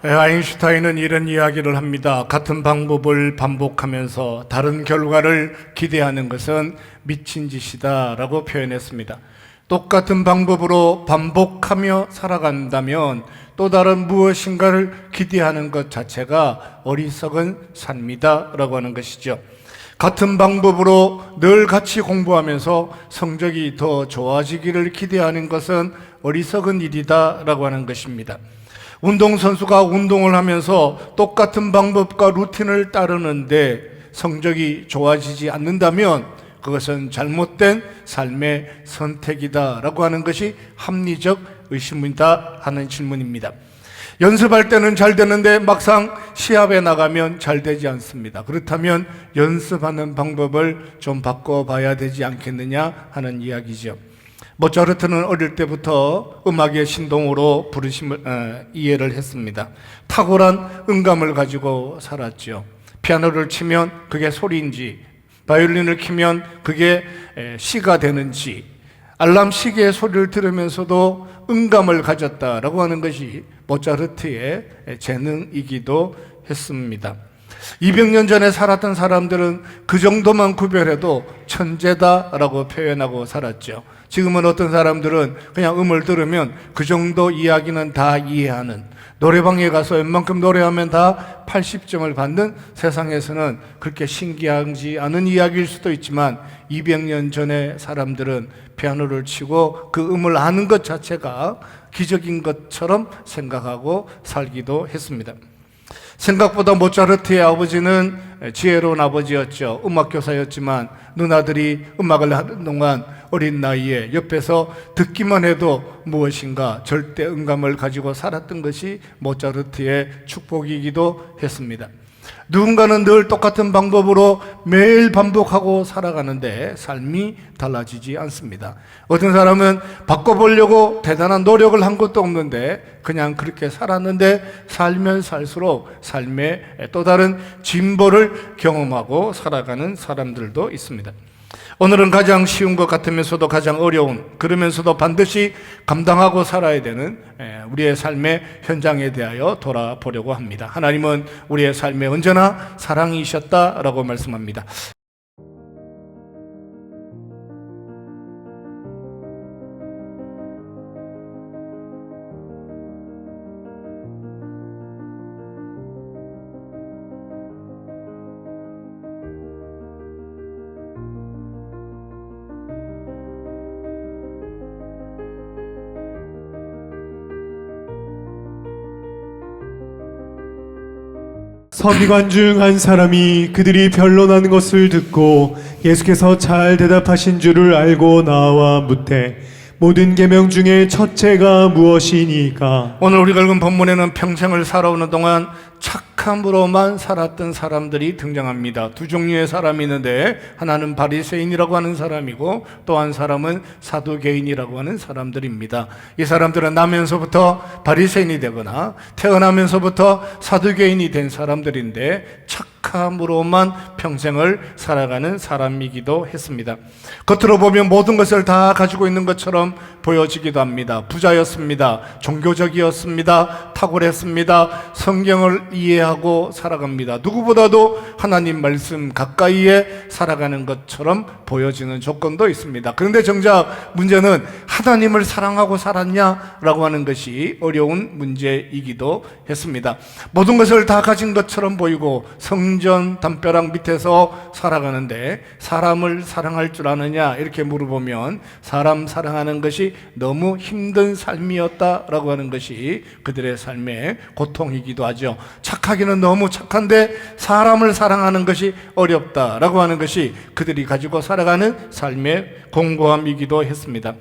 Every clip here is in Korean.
아인슈타인은 이런 이야기를 합니다. 같은 방법을 반복하면서 다른 결과를 기대하는 것은 미친 짓이다 라고 표현했습니다. 똑같은 방법으로 반복하며 살아간다면 또 다른 무엇인가를 기대하는 것 자체가 어리석은 삶이다 라고 하는 것이죠. 같은 방법으로 늘 같이 공부하면서 성적이 더 좋아지기를 기대하는 것은 어리석은 일이다 라고 하는 것입니다. 운동선수가 운동을 하면서 똑같은 방법과 루틴을 따르는데 성적이 좋아지지 않는다면 그것은 잘못된 삶의 선택이다 라고 하는 것이 합리적 의심이다 하는 질문입니다. 연습할 때는 잘 되는데 막상 시합에 나가면 잘 되지 않습니다. 그렇다면 연습하는 방법을 좀 바꿔봐야 되지 않겠느냐 하는 이야기죠. 모차르트는 어릴 때부터 음악의 신동으로 부르심을 이해를 했습니다. 탁월한 음감을 가지고 살았죠. 피아노를 치면 그게 소리인지, 바이올린을 키면 그게 시가 되는지, 알람 시계의 소리를 들으면서도 음감을 가졌다라고 하는 것이 모차르트의 재능이기도 했습니다. 200년 전에 살았던 사람들은 그 정도만 구별해도 천재다라고 표현하고 살았죠. 지금은 어떤 사람들은 그냥 음을 들으면 그 정도 이야기는 다 이해하는, 노래방에 가서 웬만큼 노래하면 다 80점을 받는, 세상에서는 그렇게 신기하지 않은 이야기일 수도 있지만 200년 전에 사람들은 피아노를 치고 그 음을 아는 것 자체가 기적인 것처럼 생각하고 살기도 했습니다. 생각보다 모차르트의 아버지는 지혜로운 아버지였죠. 음악교사였지만 누나들이 음악을 하는 동안 어린 나이에 옆에서 듣기만 해도 무엇인가 절대 음감을 가지고 살았던 것이 모차르트의 축복이기도 했습니다. 누군가는 늘 똑같은 방법으로 매일 반복하고 살아가는데 삶이 달라지지 않습니다. 어떤 사람은 바꿔보려고 대단한 노력을 한 것도 없는데 그냥 그렇게 살았는데 살면 살수록 삶의 또 다른 진보를 경험하고 살아가는 사람들도 있습니다. 오늘은 가장 쉬운 것 같으면서도 가장 어려운, 그러면서도 반드시 감당하고 살아야 되는 우리의 삶의 현장에 대하여 돌아보려고 합니다. 하나님은 우리의 삶에 언제나 사랑이셨다라고 말씀합니다. 서기관 중 한 사람이 그들이 변론하는 것을 듣고 예수께서 잘 대답하신 줄을 알고 나와 묻되 모든 계명 중에 첫째가 무엇이니까? 오늘 우리가 읽은 본문에는 평생을 살아오는 동안 착함으로만 살았던 사람들이 등장합니다. 두 종류의 사람이 있는데 하나는 바리새인이라고 하는 사람이고 또 한 사람은 사두개인이라고 하는 사람들입니다. 이 사람들은 나면서부터 바리새인이 되거나 태어나면서부터 사두개인이 된 사람들인데 착함으로만 평생을 살아가는 사람이기도 했습니다. 겉으로 보면 모든 것을 다 가지고 있는 것처럼 보여지기도 합니다. 부자였습니다. 종교적이었습니다. 탁월했습니다. 성경을 이해하고 살아갑니다. 누구보다도 하나님 말씀 가까이에 살아가는 것처럼 보여지는 조건도 있습니다. 그런데 정작 문제는 하나님을 사랑하고 살았냐라고 하는 것이 어려운 문제이기도 했습니다. 모든 것을 다 가진 것처럼 보이고 성전 담벼락 밑에서 살아가는데 사람을 사랑할 줄 아느냐 이렇게 물어보면 사람 사랑하는 것이 너무 힘든 삶이었다라고 하는 것이 그들의 삶의 고통이기도 하죠. 착하기는 너무 착한데 사람을 사랑하는 것이 어렵다라고 하는 것이 그들이 가지고 살아가는 삶의 공고함이기도 했습니다.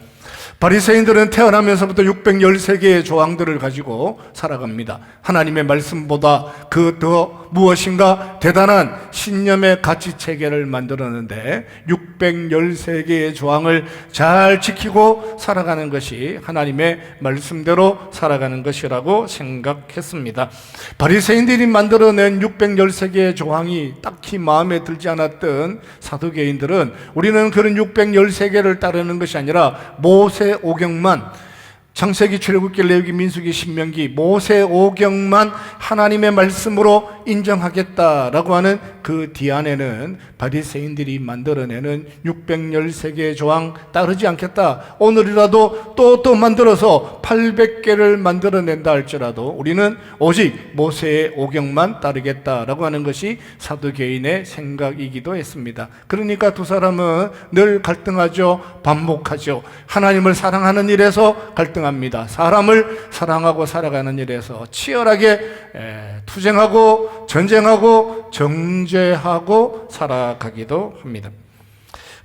바리새인들은 태어나면서부터 613개의 조항들을 가지고 살아갑니다. 하나님의 말씀보다 그 더 무엇인가 대단한 신념의 가치 체계를 만들었는데 613개의 조항을 잘 지키고 살아가는 것이 하나님의 말씀대로 살아가는 것이라고 생각했습니다. 바리새인들이 만들어낸 613개의 조항이 딱히 마음에 들지 않았던 사두개인들은 우리는 그런 613개를 따르는 것이 아니라 모세 오경만 창세기, 출애굽기, 레위기, 민수기, 신명기, 모세오경만 하나님의 말씀으로 인정하겠다라고 하는 그 뒤안에는 바리새인들이 만들어내는 613개의 조항 따르지 않겠다. 오늘이라도 또 만들어서 800개를 만들어낸다 할지라도 우리는 오직 모세의 오경만 따르겠다라고 하는 것이 사두개인의 생각이기도 했습니다. 그러니까 두 사람은 늘 갈등하죠. 반목하죠. 하나님을 사랑하는 일에서 갈등합니다. 사람을 사랑하고 살아가는 일에서 치열하게 투쟁하고 전쟁하고 정죄하고 살아가기도 합니다.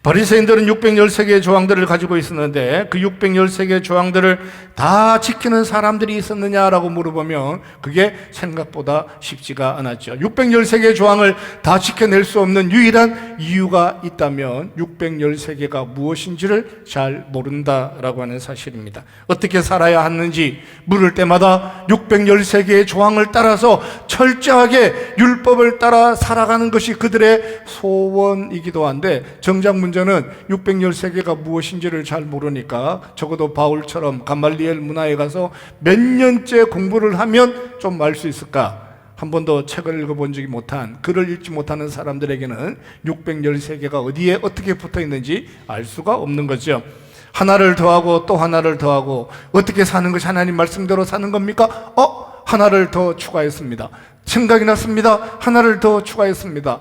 바리새인들은 613개의 조항들을 가지고 있었는데 그 613개의 조항들을 다 지키는 사람들이 있었느냐라고 물어보면 그게 생각보다 쉽지가 않았죠. 613개의 조항을 다 지켜낼 수 없는 유일한 이유가 있다면 613개가 무엇인지를 잘 모른다라고 하는 사실입니다. 어떻게 살아야 하는지 물을 때마다 613개의 조항을 따라서 철저하게 율법을 따라 살아가는 것이 그들의 소원이기도 한데 정작 문제는 613개가 무엇인지를 잘 모르니까 적어도 바울처럼 가말리엘 문화에 가서 몇 년째 공부를 하면 좀 알 수 있을까? 한 번도 책을 읽어본 적이 못한, 글을 읽지 못하는 사람들에게는 613개가 어디에 어떻게 붙어 있는지 알 수가 없는 거죠. 하나를 더하고 또 하나를 더하고 어떻게 사는 것이 하나님 말씀대로 사는 겁니까? 하나를 더 추가했습니다. 생각이 났습니다. 하나를 더 추가했습니다.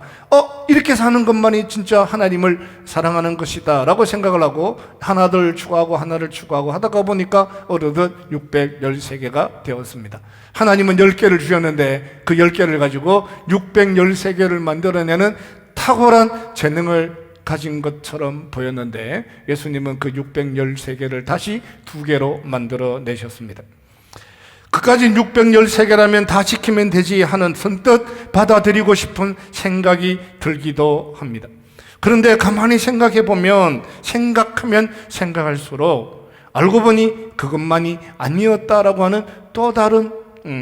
이렇게 사는 것만이 진짜 하나님을 사랑하는 것이다 라고 생각을 하고 하나를 추가하고 하나를 추가하고 하다가 보니까 어느덧 613개가 되었습니다. 하나님은 10개를 주셨는데 그 10개를 가지고 613개를 만들어내는 탁월한 재능을 가진 것처럼 보였는데 예수님은 그 613개를 다시 2개로 만들어 내셨습니다. 그까지 613개라면 다 지키면 되지 하는 선뜻 받아들이고 싶은 생각이 들기도 합니다. 그런데 가만히 생각해 보면 생각하면 생각할수록 알고 보니 그것만이 아니었다라고 하는 또 다른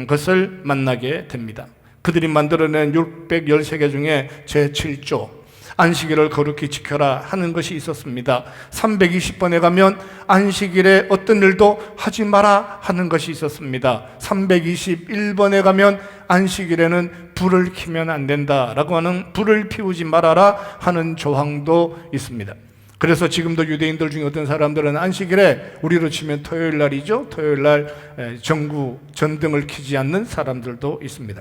것을 만나게 됩니다. 그들이 만들어낸 613개 중에 제7조 안식일을 거룩히 지켜라 하는 것이 있었습니다. 320번에 가면 안식일에 어떤 일도 하지 마라 하는 것이 있었습니다. 321번에 가면 안식일에는 불을 켜면 안 된다라고 하는 불을 피우지 말아라 하는 조항도 있습니다. 그래서 지금도 유대인들 중에 어떤 사람들은 안식일에 우리로 치면 토요일 날이죠. 토요일 날 전등을 켜지 않는 사람들도 있습니다.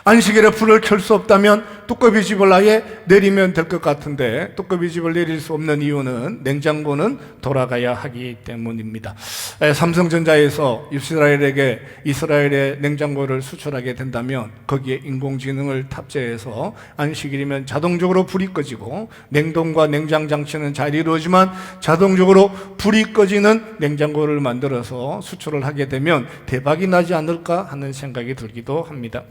안식일에 불을 켤 수 없다면 뚜껑이 집을 아예 내리면 될 것 같은데 뚜껑이 집을 내릴 수 없는 이유는 냉장고는 돌아가야 하기 때문입니다. 삼성전자에서 이스라엘의 냉장고를 수출하게 된다면 거기에 인공지능을 탑재해서 안식일이면 자동적으로 불이 꺼지고 냉동과 냉장 장치는 잘 이루어지만 자동적으로 불이 꺼지는 냉장고를 만들어서 수출을 하게 되면 대박이 나지 않을까 하는 생각이 들기도 합니다.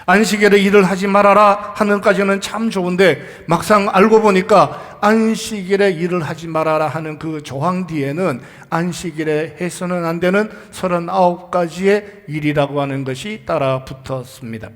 안식일에 일을 하지 말아라 하는 까지는 참 좋은데 막상 알고 보니까 안식일에 일을 하지 말아라 하는 그 조항 뒤에는 안식일에 해서는 안 되는 39가지의 일이라고 하는 것이 따라 붙었습니다.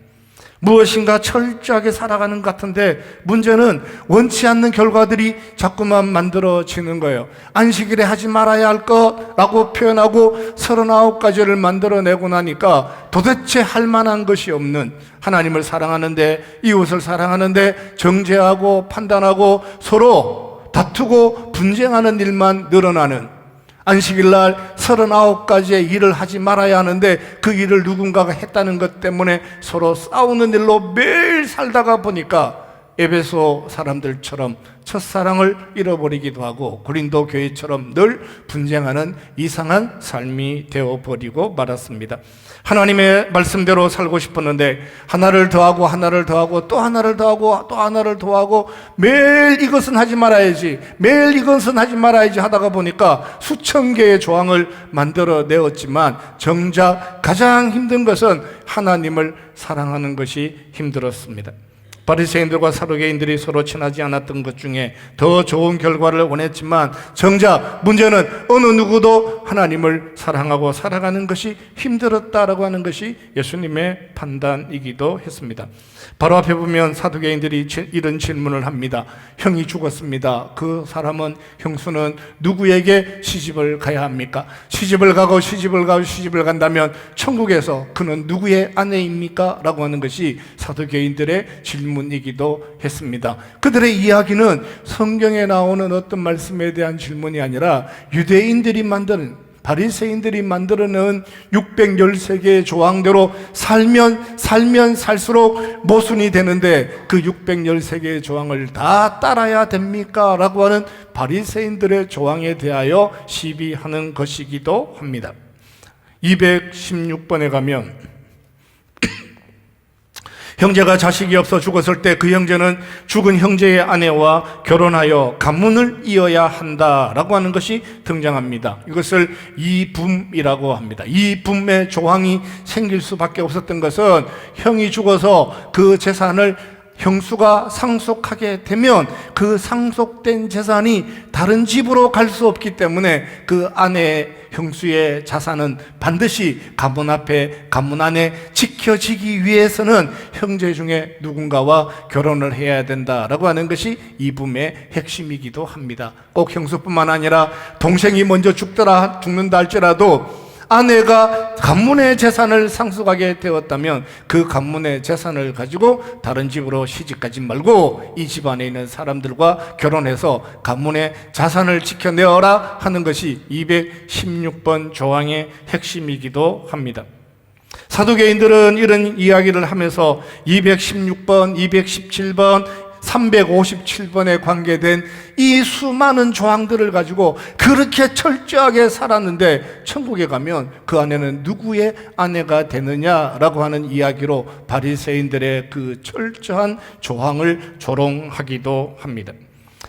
무엇인가 철저하게 살아가는 것 같은데 문제는 원치 않는 결과들이 자꾸만 만들어지는 거예요. 안식일에 하지 말아야 할 거라고 표현하고 39가지를 만들어내고 나니까 도대체 할 만한 것이 없는, 하나님을 사랑하는데 이웃을 사랑하는데 정죄하고 판단하고 서로 다투고 분쟁하는 일만 늘어나는, 안식일 날 39가지의 일을 하지 말아야 하는데 그 일을 누군가가 했다는 것 때문에 서로 싸우는 일로 매일 살다가 보니까 에베소 사람들처럼 첫사랑을 잃어버리기도 하고 고린도 교회처럼 늘 분쟁하는 이상한 삶이 되어버리고 말았습니다. 하나님의 말씀대로 살고 싶었는데 하나를 더하고 하나를 더하고 또 하나를 더하고 또 하나를 더하고 매일 이것은 하지 말아야지, 매일 이것은 하지 말아야지 하다가 보니까 수천 개의 조항을 만들어 내었지만 정작 가장 힘든 것은 하나님을 사랑하는 것이 힘들었습니다. 바리새인들과 사두개인들이 서로 친하지 않았던 것 중에 더 좋은 결과를 원했지만 정작 문제는 어느 누구도 하나님을 사랑하고 살아가는 것이 힘들었다라고 하는 것이 예수님의 판단이기도 했습니다. 바로 앞에 보면 사두개인들이 이런 질문을 합니다. 형이 죽었습니다. 그 사람은, 형수는 누구에게 시집을 가야 합니까? 시집을 가고 시집을 간다면 천국에서 그는 누구의 아내입니까? 라고 하는 것이 사두개인들의 질문이기도 했습니다. 그들의 이야기는 성경에 나오는 어떤 말씀에 대한 질문이 아니라 유대인들이 만드는, 바리새인들이 만들어낸 613개의 조항대로 살면 살수록 모순이 되는데 그 613개의 조항을 다 따라야 됩니까? 라고 하는 바리새인들의 조항에 대하여 시비하는 것이기도 합니다. 216번에 가면 형제가 자식이 없어 죽었을 때 그 형제는 죽은 형제의 아내와 결혼하여 가문을 이어야 한다라고 하는 것이 등장합니다. 이것을 이붐이라고 합니다. 이붐의 조항이 생길 수밖에 없었던 것은 형이 죽어서 그 재산을 형수가 상속하게 되면 그 상속된 재산이 다른 집으로 갈 수 없기 때문에 그 아내의 형수의 자산은 반드시 가문 앞에, 가문 안에 지켜지기 위해서는 형제 중에 누군가와 결혼을 해야 된다라고 하는 것이 이붐의 핵심이기도 합니다. 꼭 형수뿐만 아니라 동생이 먼저 죽는다 할지라도 아내가 가문의 재산을 상속하게 되었다면 그 가문의 재산을 가지고 다른 집으로 시집가지 말고 이 집안에 있는 사람들과 결혼해서 가문의 자산을 지켜내어라 하는 것이 216번 조항의 핵심이기도 합니다. 사두개인들은 이런 이야기를 하면서 216번, 217번, 357번에 관계된 이 수많은 조항들을 가지고 그렇게 철저하게 살았는데 천국에 가면 그 아내는 누구의 아내가 되느냐라고 하는 이야기로 바리새인들의 그 철저한 조항을 조롱하기도 합니다.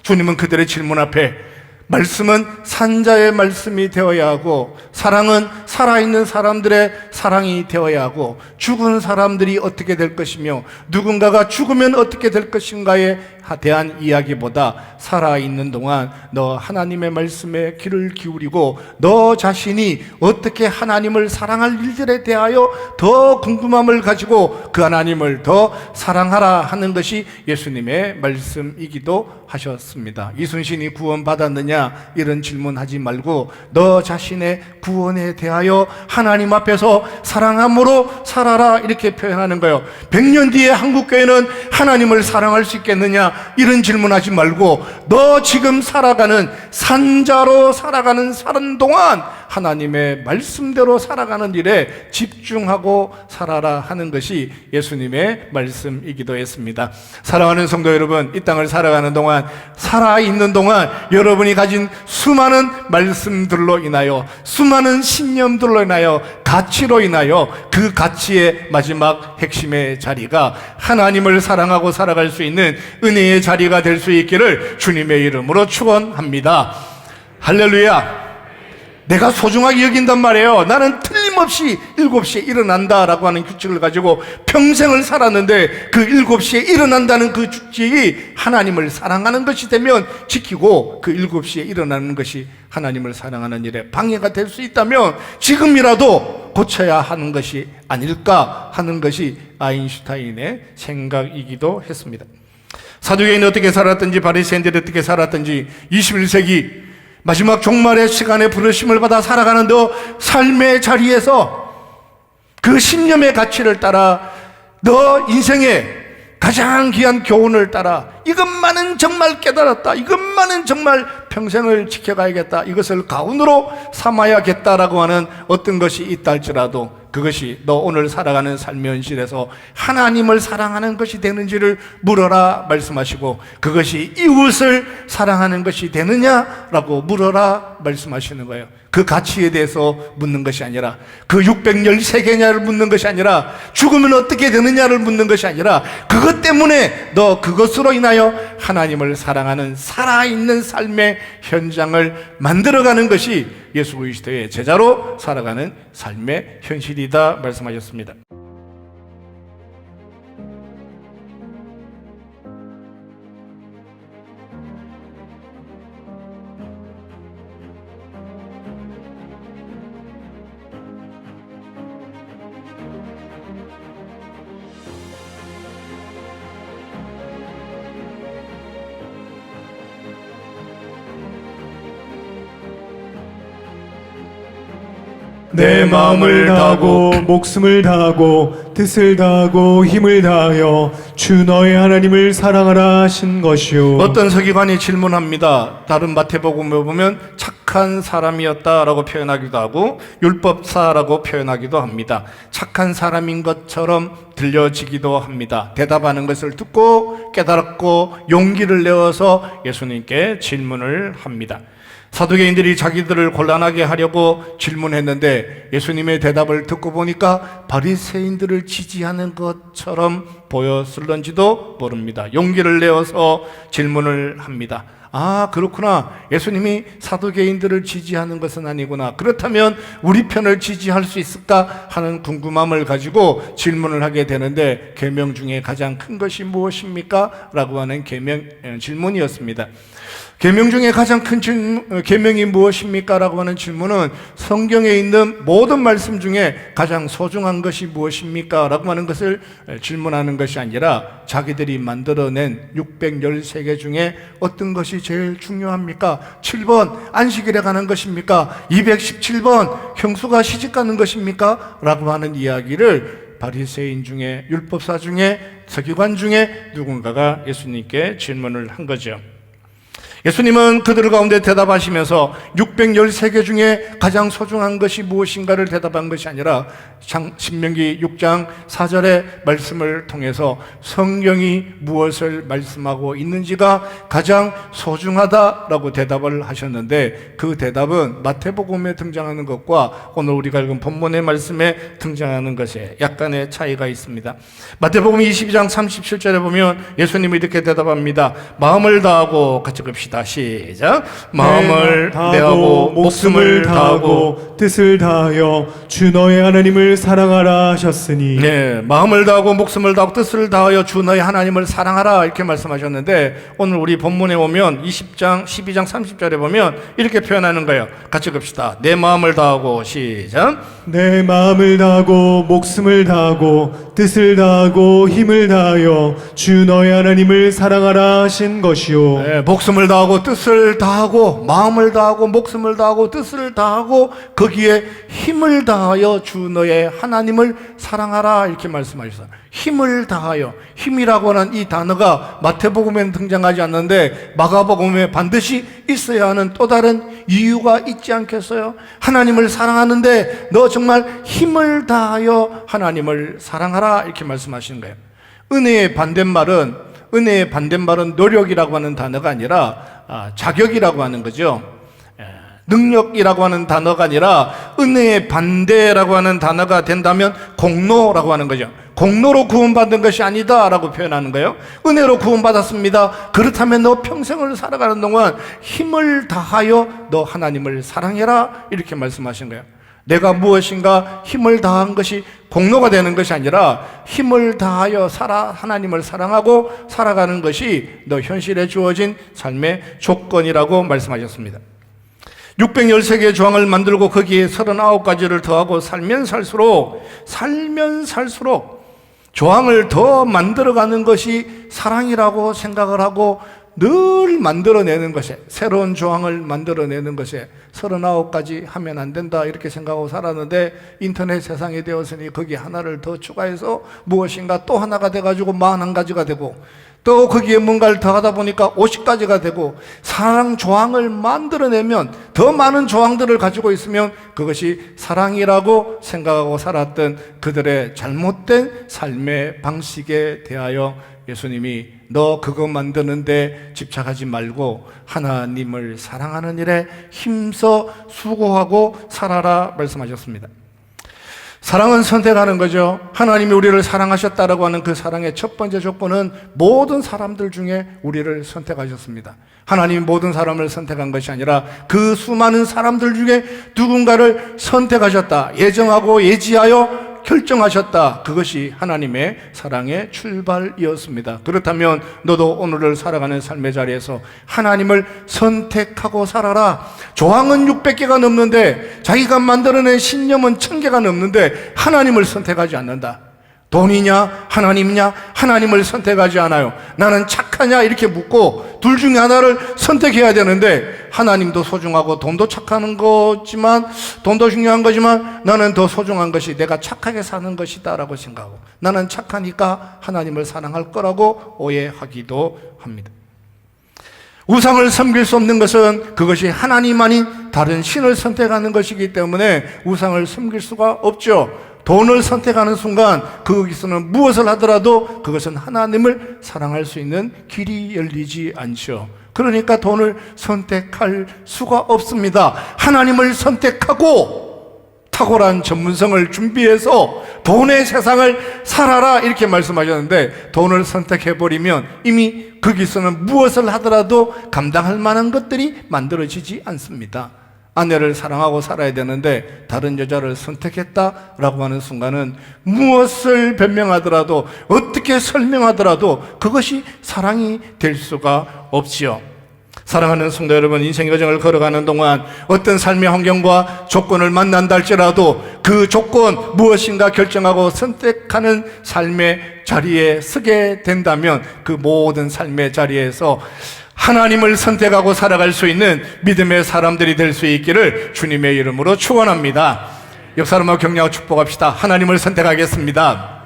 주님은 그들의 질문 앞에 말씀은 산자의 말씀이 되어야 하고 사랑은 살아있는 사람들의 사랑이 되어야 하고 죽은 사람들이 어떻게 될 것이며 누군가가 죽으면 어떻게 될 것인가에 대한 이야기보다 살아있는 동안 너 하나님의 말씀에 귀를 기울이고 너 자신이 어떻게 하나님을 사랑할 일들에 대하여 더 궁금함을 가지고 그 하나님을 더 사랑하라 하는 것이 예수님의 말씀이기도 하셨습니다. 이순신이 구원받았느냐 이런 질문하지 말고 너 자신의 구원에 대하여 하나님 앞에서 사랑함으로 살아라 이렇게 표현하는 거예요. 100년 뒤에 한국교회는 하나님을 사랑할 수 있겠느냐 이런 질문하지 말고 너 지금 살아가는 산자로 살아가는 사는 동안 하나님의 말씀대로 살아가는 일에 집중하고 살아라 하는 것이 예수님의 말씀이기도 했습니다. 사랑하는 성도 여러분, 이 땅을 살아가는 동안 살아있는 동안 여러분이 가진 수많은 말씀들로 인하여 수많은 신념들로 인하여 가치로 인하여 그 가치의 마지막 핵심의 자리가 하나님을 사랑하고 살아갈 수 있는 은혜의 자리가 될 수 있기를 주님의 이름으로 축원합니다. 할렐루야. 내가 소중하게 여긴단 말이에요. 나는 틀림없이 7시에 일어난다라고 하는 규칙을 가지고 평생을 살았는데 그 7시에 일어난다는 그 규칙이 하나님을 사랑하는 것이 되면 지키고 그 7시에 일어나는 것이 하나님을 사랑하는 일에 방해가 될 수 있다면 지금이라도 고쳐야 하는 것이 아닐까 하는 것이 아인슈타인의 생각이기도 했습니다. 사두개인이 어떻게 살았든지 바리새인들이 어떻게 살았든지 21세기 마지막 종말의 시간에 부르심을 받아 살아가는 너 삶의 자리에서 그 신념의 가치를 따라 너 인생의 가장 귀한 교훈을 따라 이것만은 정말 깨달았다, 이것만은 정말 평생을 지켜가야겠다, 이것을 가훈으로 삼아야겠다라고 하는 어떤 것이 있다 할지라도 그것이 너 오늘 살아가는 삶의 현실에서 하나님을 사랑하는 것이 되는지를 물어라 말씀하시고 그것이 이웃을 사랑하는 것이 되느냐라고 물어라 말씀하시는 거예요. 그 가치에 대해서 묻는 것이 아니라 그 613개냐를 묻는 것이 아니라 죽으면 어떻게 되느냐를 묻는 것이 아니라 그것 때문에 너 그것으로 인하여 하나님을 사랑하는 살아있는 삶의 현장을 만들어가는 것이 예수 그리스도의 제자로 살아가는 삶의 현실이다 말씀하셨습니다. 내 마음을 다하고 목숨을 다하고 뜻을 다하고 힘을 다하여 주 너의 하나님을 사랑하라 하신 것이요. 어떤 서기관이 질문합니다. 다른 마태복음에 보면 착한 사람이었다라고 표현하기도 하고 율법사라고 표현하기도 합니다. 착한 사람인 것처럼 들려지기도 합니다. 대답하는 것을 듣고 깨달았고 용기를 내어서 예수님께 질문을 합니다. 사두개인들이 자기들을 곤란하게 하려고 질문했는데 예수님의 대답을 듣고 보니까 바리새인들을 지지하는 것처럼 보였을런지도 모릅니다. 용기를 내어서 질문을 합니다. 아, 그렇구나. 예수님이 사두개인들을 지지하는 것은 아니구나. 그렇다면 우리 편을 지지할 수 있을까 하는 궁금함을 가지고 질문을 하게 되는데 계명 중에 가장 큰 것이 무엇입니까? 라고 하는 질문이었습니다. 계명 중에 가장 큰 계명이 무엇입니까? 라고 하는 질문은 성경에 있는 모든 말씀 중에 가장 소중한 것이 무엇입니까? 라고 하는 것을 질문하는 것이 아니라 자기들이 만들어낸 613개 중에 어떤 것이 제일 중요합니까? 7번 안식일에 가는 것입니까? 217번 형수가 시집가는 것입니까? 라고 하는 이야기를 바리새인 중에 율법사 중에 서기관 중에 누군가가 예수님께 질문을 한 거죠. 예수님은 그들 가운데 대답하시면서 613개 중에 가장 소중한 것이 무엇인가를 대답한 것이 아니라 신명기 6장 4절의 말씀을 통해서 성경이 무엇을 말씀하고 있는지가 가장 소중하다라고 대답을 하셨는데 그 대답은 마태복음에 등장하는 것과 오늘 우리가 읽은 본문의 말씀에 등장하는 것에 약간의 차이가 있습니다. 마태복음 22장 37절에 보면 예수님이 이렇게 대답합니다. 마음을 다하고 같이 봅시다. 시작. 마음을 다하고 목숨을 다하고 뜻을 다하여 주 너의 하나님을 사랑하라 하셨으니. 네, 마음을 다하고 목숨을 다하고 뜻을 다하여 주 너의 하나님을 사랑하라 이렇게 말씀하셨는데 오늘 우리 본문에 오면 20장 12장 30절에 보면 이렇게 표현하는 거예요. 같이 봅시다. 내 마음을 다하고 시작. 내 마음을 다하고 목숨을 다하고 뜻을 다하고 힘을 다하여 주 너의 하나님을 사랑하라 하신 것이요. 네, 목숨을 다하고 뜻을 다하고 마음을 다하고 목숨을 다하고 뜻을 다하고 거기에 힘을 다하여 주 너의 하나님을 사랑하라 이렇게 말씀하셨어요. 힘을 다하여. 힘이라고 하는 이 단어가 마태복음에는 등장하지 않는데 마가복음에 반드시 있어야 하는 또 다른 이유가 있지 않겠어요? 하나님을 사랑하는데 너 정말 힘을 다하여 하나님을 사랑하라 이렇게 말씀하시는 거예요. 은혜의 반대말은 노력이라고 하는 단어가 아니라 자격이라고 하는 거죠. 능력이라고 하는 단어가 아니라 은혜의 반대라고 하는 단어가 된다면 공로라고 하는 거죠. 공로로 구원받은 것이 아니다 라고 표현하는 거예요. 은혜로 구원받았습니다. 그렇다면 너 평생을 살아가는 동안 힘을 다하여 너 하나님을 사랑해라 이렇게 말씀하신 거예요. 내가 무엇인가 힘을 다한 것이 공로가 되는 것이 아니라 힘을 다하여 하나님을 사랑하고 살아가는 것이 너 현실에 주어진 삶의 조건이라고 말씀하셨습니다. 613개의 조항을 만들고 거기에 39가지를 더하고 살면 살수록 조항을 더 만들어가는 것이 사랑이라고 생각을 하고 늘 만들어내는 것에 새로운 조항을 만들어내는 것에 39가지 하면 안 된다 이렇게 생각하고 살았는데 인터넷 세상이 되었으니 거기에 하나를 더 추가해서 무엇인가 또 하나가 돼가지고 41가지가 되고 또 거기에 뭔가를 더 하다 보니까 50가지가 되고 사랑 조항을 만들어내면 더 많은 조항들을 가지고 있으면 그것이 사랑이라고 생각하고 살았던 그들의 잘못된 삶의 방식에 대하여 예수님이 너 그거 만드는데 집착하지 말고 하나님을 사랑하는 일에 힘써 수고하고 살아라 말씀하셨습니다. 사랑은 선택하는 거죠. 하나님이 우리를 사랑하셨다라고 하는 그 사랑의 첫 번째 조건은 모든 사람들 중에 우리를 선택하셨습니다. 하나님이 모든 사람을 선택한 것이 아니라 그 수많은 사람들 중에 누군가를 선택하셨다. 예정하고 예지하여 결정하셨다. 그것이 하나님의 사랑의 출발이었습니다. 그렇다면 너도 오늘을 살아가는 삶의 자리에서 하나님을 선택하고 살아라. 조항은 600개가 넘는데 자기가 만들어낸 신념은 1000개가 넘는데 하나님을 선택하지 않는다. 돈이냐 하나님이냐 하나님을 선택하지 않아요. 나는 착하냐 이렇게 묻고 둘 중에 하나를 선택해야 되는데 하나님도 소중하고 돈도 착한 거지만 돈도 중요한 거지만 나는 더 소중한 것이 내가 착하게 사는 것이다 라고 생각하고 나는 착하니까 하나님을 사랑할 거라고 오해하기도 합니다. 우상을 섬길 수 없는 것은 그것이 하나님 아닌 다른 신을 선택하는 것이기 때문에 우상을 섬길 수가 없죠. 돈을 선택하는 순간 거기서는 무엇을 하더라도 그것은 하나님을 사랑할 수 있는 길이 열리지 않죠. 그러니까 돈을 선택할 수가 없습니다. 하나님을 선택하고 탁월한 전문성을 준비해서 돈의 세상을 살아라 이렇게 말씀하셨는데 돈을 선택해버리면 이미 거기서는 무엇을 하더라도 감당할 만한 것들이 만들어지지 않습니다. 아내를 사랑하고 살아야 되는데 다른 여자를 선택했다라고 하는 순간은 무엇을 변명하더라도 어떻게 설명하더라도 그것이 사랑이 될 수가 없지요. 사랑하는 성도 여러분, 인생의 과정을 걸어가는 동안 어떤 삶의 환경과 조건을 만난다 할지라도 그 조건 무엇인가 결정하고 선택하는 삶의 자리에 서게 된다면 그 모든 삶의 자리에서 하나님을 선택하고 살아갈 수 있는 믿음의 사람들이 될 수 있기를 주님의 이름으로 축원합니다. 옆 사람하고 격려하고 축복합시다. 하나님을 선택하겠습니다.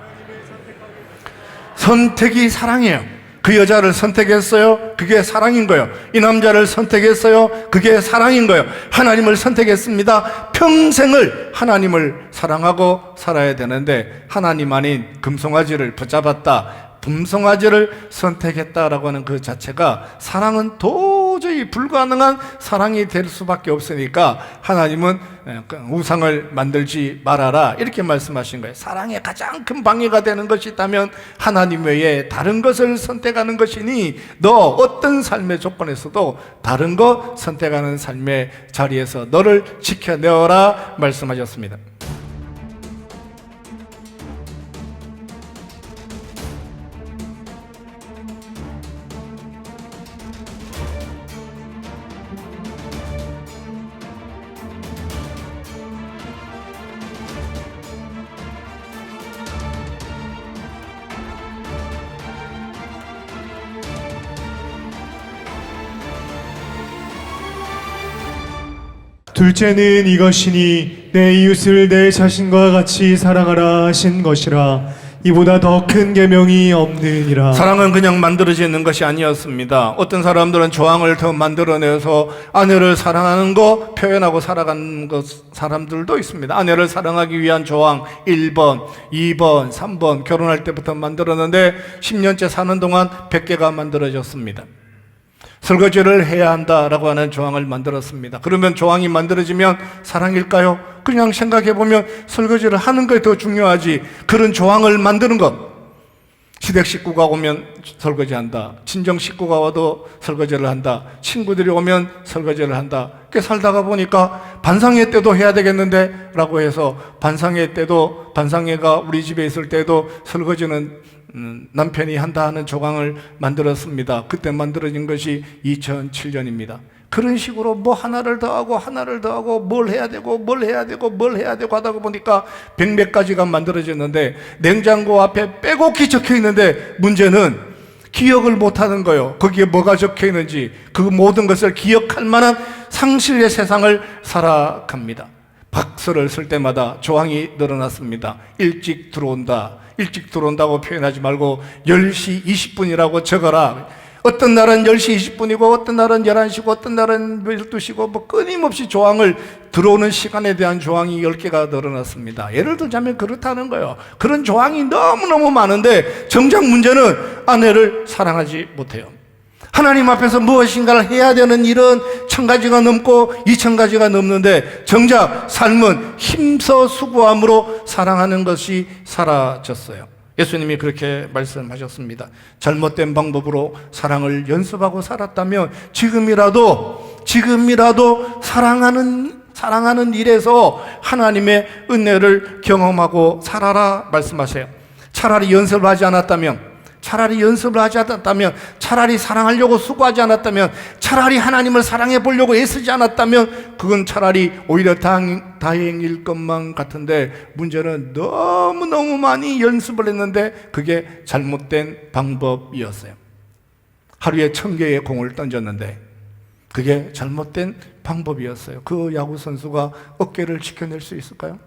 선택이 사랑이에요. 그 여자를 선택했어요. 그게 사랑인 거예요. 이 남자를 선택했어요. 그게 사랑인 거예요. 하나님을 선택했습니다. 평생을 하나님을 사랑하고 살아야 되는데 하나님 아닌 금송아지를 붙잡았다, 금송아지를 선택했다라고 하는 그 자체가 사랑은 도저히 불가능한 사랑이 될 수밖에 없으니까 하나님은 우상을 만들지 말아라 이렇게 말씀하신 거예요. 사랑의 가장 큰 방해가 되는 것이 있다면 하나님 외에 다른 것을 선택하는 것이니 너 어떤 삶의 조건에서도 다른 것 선택하는 삶의 자리에서 너를 지켜내어라 말씀하셨습니다. 둘째는 이것이니 내 이웃을 내 자신과 같이 사랑하라 하신 것이라. 이보다 더 큰 계명이 없느니라. 사랑은 그냥 만들어지는 것이 아니었습니다. 어떤 사람들은 조항을 더 만들어내서 아내를 사랑하는 거 표현하고 살아가는 사람들도 있습니다. 아내를 사랑하기 위한 조항 1번, 2번, 3번 결혼할 때부터 만들었는데 10년째 사는 동안 100개가 만들어졌습니다. 설거지를 해야 한다라고 하는 조항을 만들었습니다. 그러면 조항이 만들어지면 사랑일까요? 그냥 생각해보면 설거지를 하는 것이 더 중요하지 그런 조항을 만드는 것. 시댁 식구가 오면 설거지한다, 친정 식구가 와도 설거지를 한다, 친구들이 오면 설거지를 한다. 꽤 살다가 보니까 반상회 때도 해야 되겠는데 라고 해서 반상회 때도, 반상회가 우리 집에 있을 때도 설거지는 남편이 한다 하는 조항을 만들었습니다. 그때 만들어진 것이 2007년입니다. 그런 식으로 뭐 하나를 더하고 하나를 더하고 뭘 해야 되고 뭘 해야 되고 뭘 해야 되고 하다 보니까 100몇 가지가 만들어졌는데 냉장고 앞에 빼곡히 적혀 있는데 문제는 기억을 못하는 거예요. 거기에 뭐가 적혀 있는지 그 모든 것을 기억할 만한 상실의 세상을 살아갑니다. 박스를 쓸 때마다 조항이 늘어났습니다. 일찍 들어온다, 일찍 들어온다고 표현하지 말고 10시 20분이라고 적어라. 어떤 날은 10시 20분이고 어떤 날은 11시고 어떤 날은 12시고 뭐 끊임없이 조항을 들어오는 시간에 대한 조항이 10개가 늘어났습니다. 예를 들자면 그렇다는 거예요. 그런 조항이 너무너무 많은데 정작 문제는 아내를 사랑하지 못해요. 하나님 앞에서 무엇인가를 해야 되는 일은 1000가지가 넘고 2000가지가 넘는데 정작 삶은 힘써 수고함으로 사랑하는 것이 사라졌어요. 예수님이 그렇게 말씀하셨습니다. 잘못된 방법으로 사랑을 연습하고 살았다면 지금이라도 사랑하는 일에서 하나님의 은혜를 경험하고 살아라 말씀하세요. 차라리 연습을 하지 않았다면, 차라리 사랑하려고 수고하지 않았다면, 차라리 하나님을 사랑해 보려고 애쓰지 않았다면 그건 차라리 오히려 다행일 것만 같은데 문제는 너무너무 많이 연습을 했는데 그게 잘못된 방법이었어요. 하루에 1000개의 공을 던졌는데 그게 잘못된 방법이었어요. 그 야구 선수가 어깨를 지켜낼 수 있을까요?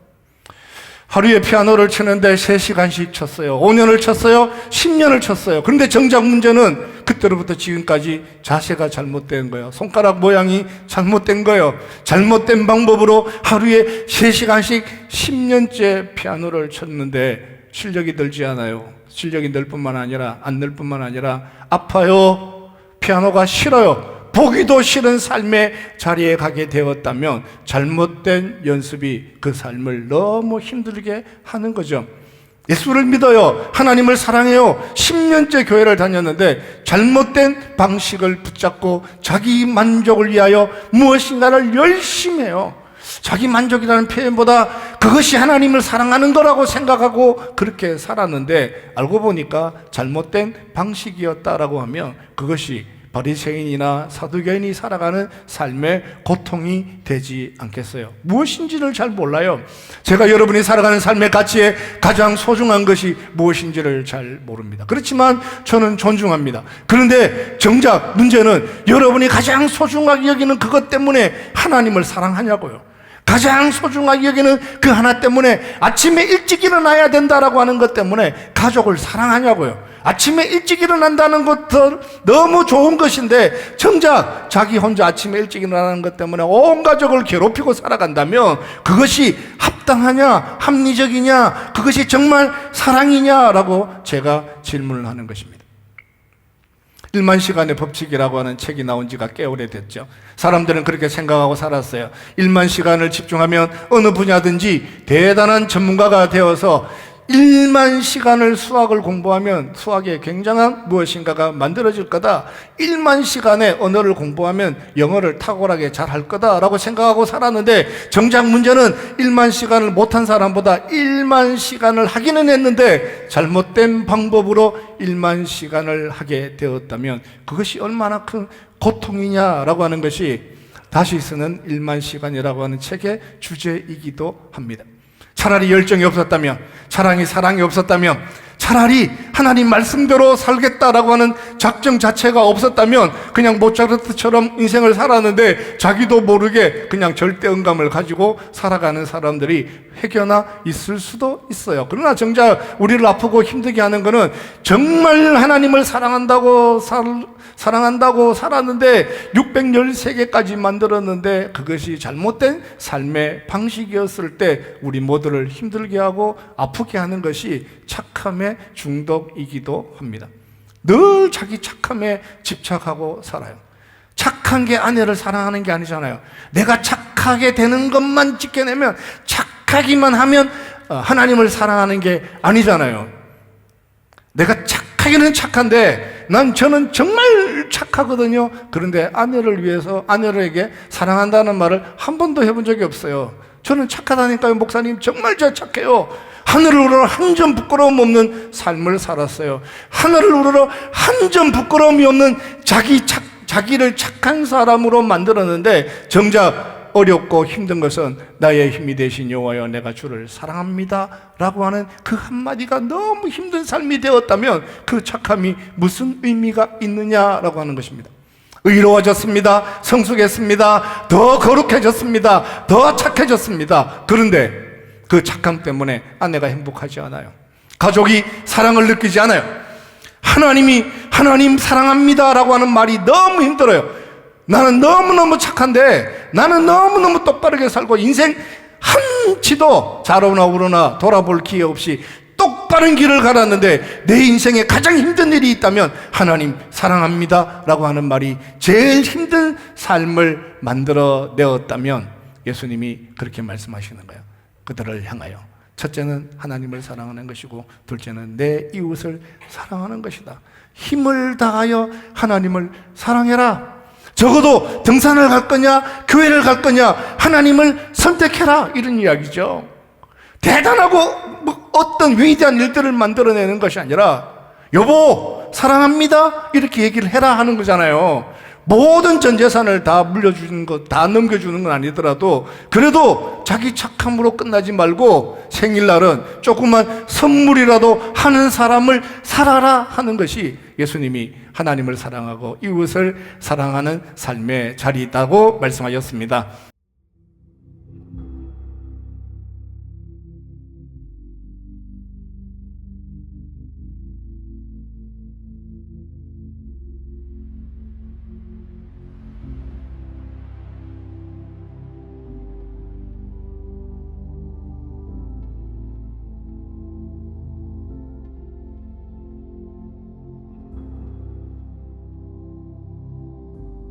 하루에 피아노를 치는데 3시간씩 쳤어요. 5년을 쳤어요. 10년을 쳤어요. 그런데 정작 문제는 그때로부터 지금까지 자세가 잘못된 거예요. 손가락 모양이 잘못된 거예요. 잘못된 방법으로 하루에 3시간씩 10년째 피아노를 쳤는데 실력이 늘지 않아요. 실력이 늘 뿐만 아니라 안 늘 뿐만 아니라 아파요. 피아노가 싫어요. 보기도 싫은 삶의 자리에 가게 되었다면 잘못된 연습이 그 삶을 너무 힘들게 하는 거죠. 예수를 믿어요. 하나님을 사랑해요. 10년째 교회를 다녔는데 잘못된 방식을 붙잡고 자기 만족을 위하여 무엇인가를 열심히 해요. 자기 만족이라는 표현보다 그것이 하나님을 사랑하는 거라고 생각하고 그렇게 살았는데 알고 보니까 잘못된 방식이었다라고 하면 그것이 바리새인이나 사두개인이 살아가는 삶의 고통이 되지 않겠어요? 무엇인지를 잘 몰라요. 제가 여러분이 살아가는 삶의 가치에 가장 소중한 것이 무엇인지를 잘 모릅니다. 그렇지만 저는 존중합니다. 그런데 정작 문제는 여러분이 가장 소중하게 여기는 그것 때문에 하나님을 사랑하냐고요. 가장 소중하게 여기는 그 하나 때문에 아침에 일찍 일어나야 된다라고 하는 것 때문에 가족을 사랑하냐고요. 아침에 일찍 일어난다는 것도 너무 좋은 것인데 정작 자기 혼자 아침에 일찍 일어나는 것 때문에 온 가족을 괴롭히고 살아간다면 그것이 합당하냐, 합리적이냐, 그것이 정말 사랑이냐라고 제가 질문을 하는 것입니다. 1만 시간의 법칙이라고 하는 책이 나온 지가 꽤 오래됐죠. 사람들은 그렇게 생각하고 살았어요. 1만 시간을 집중하면 어느 분야든지 대단한 전문가가 되어서 1만 시간을 수학을 공부하면 수학에 굉장한 무엇인가가 만들어질 거다. 1만 시간의 언어를 공부하면 영어를 탁월하게 잘할 거다라고 생각하고 살았는데 정작 문제는 1만 시간을 못한 사람보다 1만 시간을 하기는 했는데 잘못된 방법으로 1만 시간을 하게 되었다면 그것이 얼마나 큰 고통이냐라고 하는 것이 다시 쓰는 1만 시간이라고 하는 책의 주제이기도 합니다. 차라리 열정이 없었다면, 차라리 사랑이 없었다면, 차라리 하나님 말씀대로 살겠다라고 하는 작정 자체가 없었다면 그냥 모차르트처럼 인생을 살았는데 자기도 모르게 그냥 절대음감을 가지고 살아가는 사람들이 회견나 있을 수도 있어요. 그러나 정작 우리를 아프고 힘들게 하는 것은 정말 하나님을 사랑한다고 살았는데 613개까지 만들었는데 그것이 잘못된 삶의 방식이었을 때 우리 모두를 힘들게 하고 아프게 하는 것이 착함의 중독이기도 합니다. 늘 자기 착함에 집착하고 살아요. 착한 게 아내를 사랑하는 게 아니잖아요. 내가 착하게 되는 것만 지켜내면, 착하기만 하면 하나님을 사랑하는 게 아니잖아요. 내가 착하기는 착한데 저는 정말 착하거든요. 그런데 아내를 위해서 아내에게 사랑한다는 말을 한 번도 해본 적이 없어요. 저는 착하다니까요. 목사님 정말 저 착해요. 하늘을 우러러 한 점 부끄러움 없는 삶을 살았어요. 하늘을 우러러 한 점 부끄러움이 없는 자기를 착한 사람으로 만들었는데 정작 어렵고 힘든 것은 나의 힘이 되신 여호와여 내가 주를 사랑합니다 라고 하는 그 한마디가 너무 힘든 삶이 되었다면 그 착함이 무슨 의미가 있느냐라고 하는 것입니다. 의로워졌습니다. 성숙했습니다. 더 거룩해졌습니다. 더 착해졌습니다. 그런데 그 착함 때문에 아내가 행복하지 않아요. 가족이 사랑을 느끼지 않아요. 하나님 사랑합니다 라고 하는 말이 너무 힘들어요. 나는 너무너무 착한데, 나는 너무너무 똑바르게 살고 인생 한치도 좌로나 우로나 돌아볼 기회 없이 똑바른 길을 갈았는데 내 인생에 가장 힘든 일이 있다면 하나님 사랑합니다 라고 하는 말이 제일 힘든 삶을 만들어내었다면 예수님이 그렇게 말씀하시는 거예요. 그들을 향하여 첫째는 하나님을 사랑하는 것이고 둘째는 내 이웃을 사랑하는 것이다. 힘을 다하여 하나님을 사랑해라. 적어도 등산을 갈 거냐 교회를 갈 거냐 하나님을 선택해라 이런 이야기죠. 대단하고 어떤 위대한 일들을 만들어내는 것이 아니라 여보 사랑합니다 이렇게 얘기를 해라 하는 거잖아요. 모든 전 재산을 다 물려주는 것, 다 넘겨주는 건 아니더라도 그래도 자기 착함으로 끝나지 말고 생일날은 조그만 선물이라도 하는 사람을 살아라 하는 것이 예수님이 하나님을 사랑하고 이웃을 사랑하는 삶의 자리이다고 말씀하셨습니다.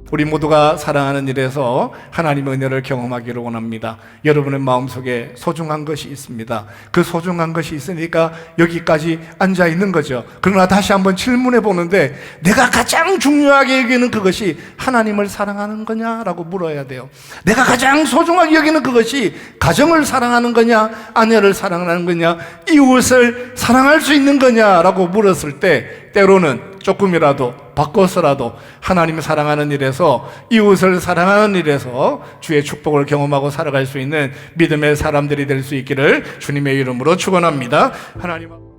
우리 모두가 사랑하는 일에서 하나님의 은혜를 경험하기를 원합니다. 여러분의 마음속에 소중한 것이 있습니다. 그 소중한 것이 있으니까 여기까지 앉아 있는 거죠. 그러나 다시 한번 질문해 보는데 내가 가장 중요하게 여기는 그것이 하나님을 사랑하는 거냐라고 물어야 돼요. 내가 가장 소중하게 여기는 그것이 가정을 사랑하는 거냐, 아내를 사랑하는 거냐, 이웃을 사랑할 수 있는 거냐라고 물었을 때 때로는 조금이라도 바꿔서라도 하나님을 사랑하는 일에서, 이웃을 사랑하는 일에서 주의 축복을 경험하고 살아갈 수 있는 믿음의 사람들이 될 수 있기를 주님의 이름으로 축원합니다. 하나님